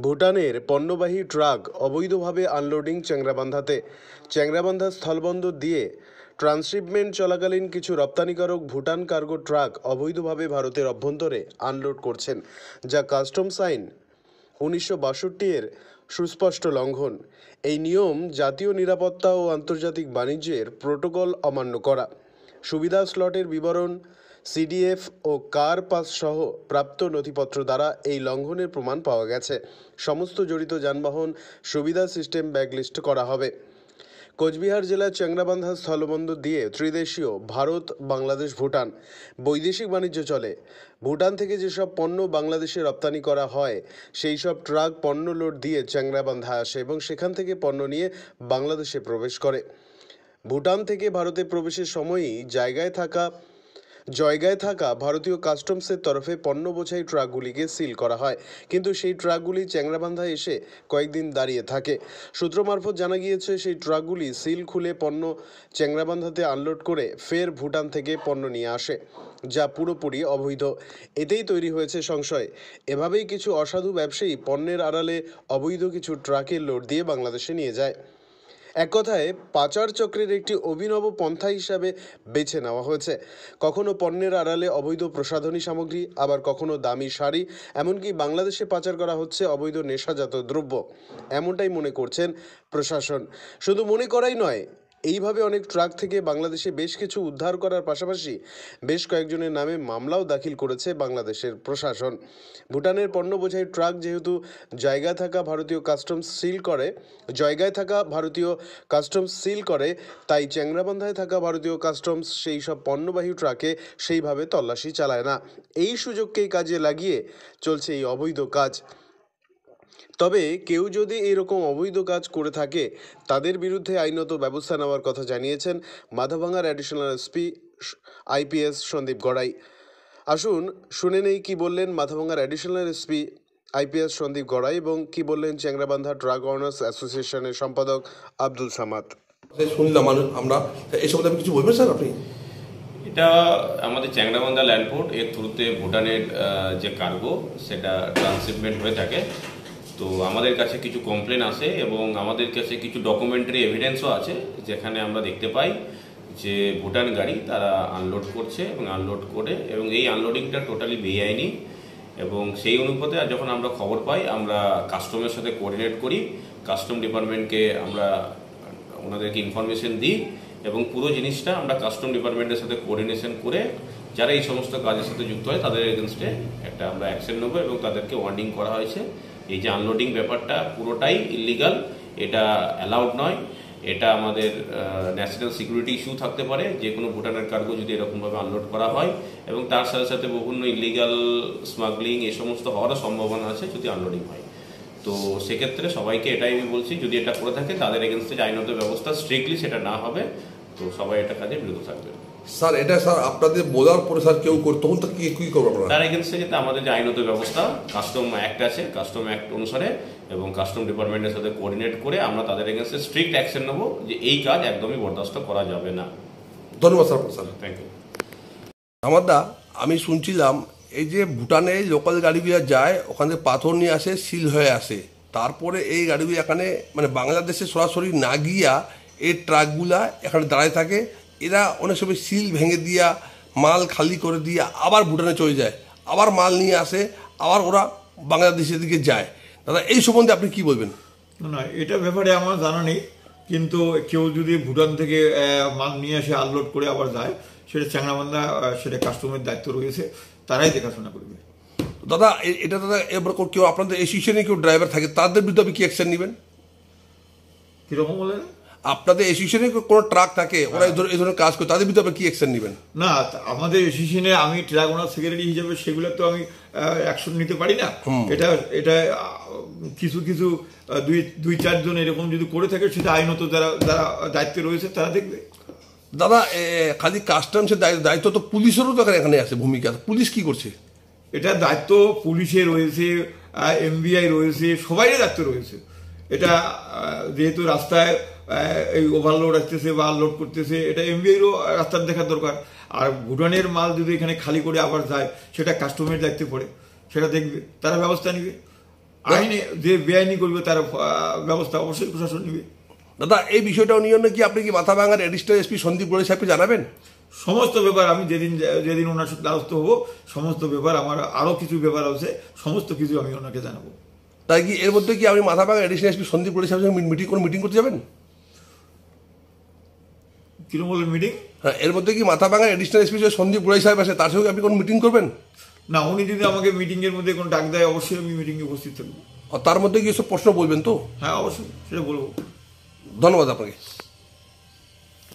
ভুটানের পণ্যবাহী ট্রাক অবৈধভাবে আনলোডিং চ্যাংরাবান্ধাতে। চ্যাংরাবান্ধা স্থলবন্দর দিয়ে ট্রান্সশিপমেন্ট চলাকালীন কিছু রপ্তানিকারক ভুটান কার্গো ট্রাক অবৈধভাবে ভারতের অভ্যন্তরে আনলোড করছেন, যা কাস্টমস আইন 1962 এর সুস্পষ্ট লঙ্ঘন। এই নিয়ম জাতীয় নিরাপত্তা ও আন্তর্জাতিক বাণিজ্যের প্রোটোকল অমান্য করা। সুবিধা স্লটের বিবরণ, সিডিএফ ও কার পাস সহ প্রাপ্ত নথিপত্র দ্বারা এই লঙ্ঘনের প্রমাণ পাওয়া গেছে। সমস্ত জড়িত যানবাহন সুবিধা সিস্টেম ব্যাকলিস্ট করা হবে। কোচবিহার জেলার চ্যাংরাবান্ধা স্থলবন্দর দিয়ে ত্রিদেশীয় ভারত, বাংলাদেশ, ভুটান বৈদেশিক বাণিজ্য চলে। ভুটান থেকে যেসব পণ্য বাংলাদেশে রপ্তানি করা হয়, সেই সব ট্রাক পণ্য লোড দিয়ে চ্যাংরাবান্ধা আসে এবং সেখান থেকে পণ্য নিয়ে বাংলাদেশে প্রবেশ করে। ভুটান থেকে ভারতে প্রবেশের সময়ই জায়গায় থাকা ভারতীয় কাস্টমসের তরফে পণ্য বোঝাই ট্রাকগুলিকে সিল করা হয়, কিন্তু সেই ট্রাকগুলি চ্যাংরাবান্ধায় এসে কয়েকদিন দাঁড়িয়ে থাকে। সূত্র মারফত জানা গিয়েছে, সেই ট্রাকগুলি সিল খুলে পণ্য চ্যাংরাবান্ধাতে আনলোড করে ফের ভুটান থেকে পণ্য নিয়ে আসে, যা পুরোপুরি অবৈধ। এতেই তৈরি হয়েছে সংশয়, এভাবেই কিছু অসাধু ব্যবসায়ী পণ্যের আড়ালে অবৈধ কিছু ট্রাকের লোড দিয়ে বাংলাদেশে নিয়ে যায়। এক কথায় পাচার চক্রের একটি অভিনব পন্থা হিসাবে বেছে নেওয়া হয়েছে। কখনো পণ্যের আড়ালে অবৈধ প্রসাধনী সামগ্রী, আবার কখনো দামি শাড়ি, এমনকি বাংলাদেশে পাচার করা হচ্ছে অবৈধ নেশাজাত দ্রব্য, এমনটাই মনে করছেন প্রশাসন। শুধু মনে করাই নয়, এইভাবে অনেক ট্রাক থেকে বাংলাদেশে বেশ কিছু উদ্ধার করার পাশাপাশি বেশ কয়েকজনের নামে মামলাও দাখিল করেছে বাংলাদেশের প্রশাসন। ভুটানের পণ্য বোঝাই ট্রাক যেহেতু জায়গায় থাকা ভারতীয় কাস্টমস সিল করে, তাই চ্যাংরাবান্ধায় থাকা ভারতীয় কাস্টমস সেই সব পণ্যবাহী ট্রাকে সেইভাবে তল্লাশি চালায় না। এই সুযোগকেই কাজে লাগিয়ে চলছে এই অবৈধ কাজ। তবে কেউ যদি এরকম অবৈধ কাজ করে থাকে, তাদের বিরুদ্ধে আইনত ব্যবস্থা নেওয়ার কথা জানিয়েছেন মাথাভাঙার additional SP IPS Sandeep Garai. আসুন শুনে নেই কি বললেন মাথাভাঙার additional SP IPS Sandeep Garai এবং কি বললেন চ্যাংরাবান্ধা ট্রাক ওনার্স অ্যাসোসিয়েশনের সম্পাদক আব্দুল সামাদ। শুনলাম আমরা এই সম্বন্ধে কিছু বলবেন স্যার আপনি? এটা আমাদের চ্যাংরাবান্ধা ল্যান্ডপোর্ট, এর থ্রুতে ভুটানের যে কার্গো সেটা ট্রান্সশিপমেন্ট হয়ে থাকে। তো আমাদের কাছে কিছু কমপ্লেন আসে এবং আমাদের কাছে কিছু ডকুমেন্টারি এভিডেন্সও আছে, যেখানে আমরা দেখতে পাই যে ভুটান গাড়ি তারা আনলোড করছে এবং আনলোড করে, এবং এই আনলোডিংটা টোটালি বেআইনি। এবং সেই অনুপাতে যখন আমরা খবর পাই, আমরা কাস্টমের সাথে কোঅর্ডিনেট করি, কাস্টম ডিপার্টমেন্টকে আমরা ওনাদেরকে ইনফরমেশন দিই এবং পুরো জিনিসটা আমরা কাস্টম ডিপার্টমেন্টের সাথে কোঅর্ডিনেশন করে যারা এই সমস্ত কাজের সাথে যুক্ত হয় তাদের এগেনস্টে একটা আমরা অ্যাকশন নেবো এবং তাদেরকে ওয়ার্নিং করা হয়েছে। এই যে আনলোডিং ব্যাপারটা পুরোটাই ইলিগাল, এটা অ্যালাউড নয়, এটা আমাদের ন্যাশনাল সিকিউরিটি ইস্যু থাকতে পারে যে কোনো ভুটানের কার্গো যদি এরকমভাবে আনলোড করা হয়, এবং তার সাথে সাথে বিভিন্ন ইলিগাল স্মাগলিং এ সমস্ত হওয়ারও সম্ভাবনা আছে যদি আনলোডিং হয়। তো সেক্ষেত্রে সবাইকে এটাই আমি বলছি, যদি এটা করে থাকে তাদের এগেনস্টে যে আইনত ব্যবস্থা স্ট্রিক্টলি সেটা না হবে, তো সবাই এটা কাজে বিরত থাকবে। স্যার এটা স্যার আপনাদের বলার পরে স্যার কেউ তখন তো কি করবো আপনারা? তার এগেনস্টে যেটা আমাদের যে আইনত ব্যবস্থা কাস্টম অ্যাক্ট আছে, কাস্টম অ্যাক্ট অনুসারে এবং কাস্টম ডিপার্টমেন্টের সাথে কোঅর্ডিনেট করে আমরা তাদের এগেনস্টে স্ট্রিক্ট অ্যাকশন নেবো যে এই কাজ একদমই বরদাস্ত করা যাবে না। ধন্যবাদ স্যার। Thank you. আমারটা আমি শুনছিলাম এই যে ভুটানে লোকাল গাড়িগুলো যায়, ওখানে পাথর নিয়ে আসে, সিল হয়ে আসে, তারপরে এই গাড়িগুলো এখানে মানে বাংলাদেশে সরাসরি না গিয়া এই ট্রাকগুলা এখানে দাঁড়ায় থাকে। এরা অনেক সময় সিল ভেঙে দিয়া মাল খালি করে দিয়ে আবার ভুটানে চলে যায়, আবার মাল নিয়ে আসে, আবার ওরা বাংলাদেশের দিকে যায়। দাদা এই সম্বন্ধে আপনি কি বলবেন? না, এটা ব্যাপারে আমার জানা নেই, কিন্তু কেউ যদি ভুটান থেকে মাল নিয়ে এসে আনলোড করে আবার যায়, সেটা চ্যাংরাবান্ধা সেটা কাস্টমের দায়িত্ব রয়েছে, তারাই দেখাশোনা করবে। দাদা এটা দাদা এবার কেউ আপনাদের অ্যাসোসিয়েশনে কেউ ড্রাইভার থাকে, তাদের বিরুদ্ধে আপনি কি অ্যাকশন নেবেন? কিরকম বলে? আপনাদের অ্যাসোসিয়েশনে কোনো ট্রাক থাকে ওরা এই ধরনের কাজ করে, তাদের বিরুদ্ধে আপনি কি অ্যাকশন নেবেন? না, আমাদের অ্যাসোসিয়েশনে আমি ট্রাক ওনার সেক্রেটারি হিসেবে সেগুলো তো আমি অ্যাকশন নিতে পারি না। এটা কিছু দুই চারজন এরকম যদি করে থাকে, সেটা আইনত যারা দায়িত্বে রয়েছে তারা দেখবে। দাদা খালি কাস্টমসের দায়িত্ব তো পুলিশেরও তো এখানে আছে ভূমিকা, পুলিশ কি করছে? এটা দায়িত্ব পুলিশের রয়েছে, এমবিআই রয়েছে, সবারই দায়িত্ব রয়েছে। এটা যেহেতু রাস্তায় এই ওভারলোড আসতেছে বা আনলোড করতেছে, এটা এমবিআইরও রাস্তার দেখার দরকার। আর ভুটানের মাল যদি এখানে খালি করে আবার যায়, সেটা কাস্টমের দায়িত্বে পড়ে, সেটা দেখবে, তারা ব্যবস্থা নেবে। আইনে যে বেআইনি করবে তার ব্যবস্থা অবশ্যই প্রশাসন নেবে। দাদা, এই বিষয়টাও নিয়ে কি আপনি কি মাথাভাঙার এডিশনাল এসপি সন্দীপ গোড়াই সাহেবকে জানাবেন? সমস্ত ব্যাপার আমি যেদিন ওনার সাথে দ্বারস্থ হবো, সমস্ত ব্যাপার আমার আরো কিছু ব্যাপার আছে, সমস্ত কিছু আমি ওনাকে জানাবো। তাই কি এর মধ্যে কি আপনি মাথাভাঙা এডিশনাল এসপি সন্দীপ গোড়াই সাহেবের সঙ্গে মিটিং করতে যাবেন? তৃণমূলের মিটিং? হ্যাঁ, এর মধ্যে কি মাথাভাঙা এডিশনাল এসপি যে সন্দীপ গোড়াই সাহেব আছে তার সঙ্গে আপনি কোনো মিটিং করবেন? না, উনি যদি আমাকে মিটিং এর মধ্যে কোনো ডাক দেয় অবশ্যই আমি মিটিংয়ে উপস্থিত থাকবো। আর তার মধ্যে কি এসব প্রশ্ন বলবেন তো? হ্যাঁ, অবশ্যই সেটা বলবো। ধন্যবাদ আপনাকে।